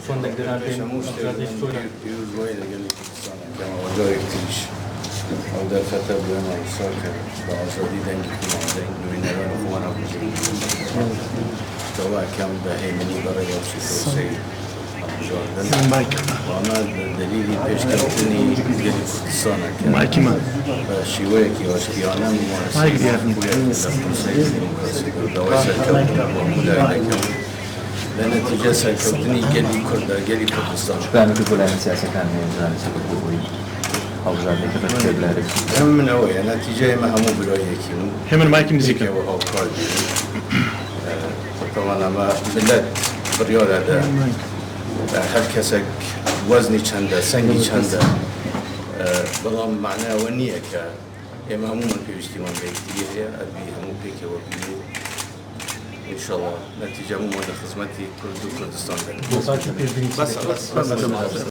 sondek درنده آزادی سوی دیروز باید اگر لیکستان کم آجای اکتیش او در خطر بیان آرسال کرد با آزادی دنگی کنم دنگ نوینران خوان آبوزی دوا کم به هیمنی برای آبشی توسی جاردن وانا دلیلی پیشکرتنی گلی کردستان کرد شیوه که آشکیانه ممارسی خویه که دوای سرکوت و مولای نکم به نتیجه سرکوتنی گلی کردستان شبانه که بلند سیاست کنی میزنی سبب بوی آوزاده که رفته بلاره هم من اوه نتیجه ما همو برای یکیمون همین مایکی موزیکه و ها کار طبعا ما ملت بریاره ده هر کسک وزنی چنده سنگی چنده بلام معنی و نیه که اما همو من پیوشتی من بیکتیه ادبی همو پیکه و بیه انشاءالله نتیجه همو من خدمتی کردستان دارم مساعد پیش بینی بس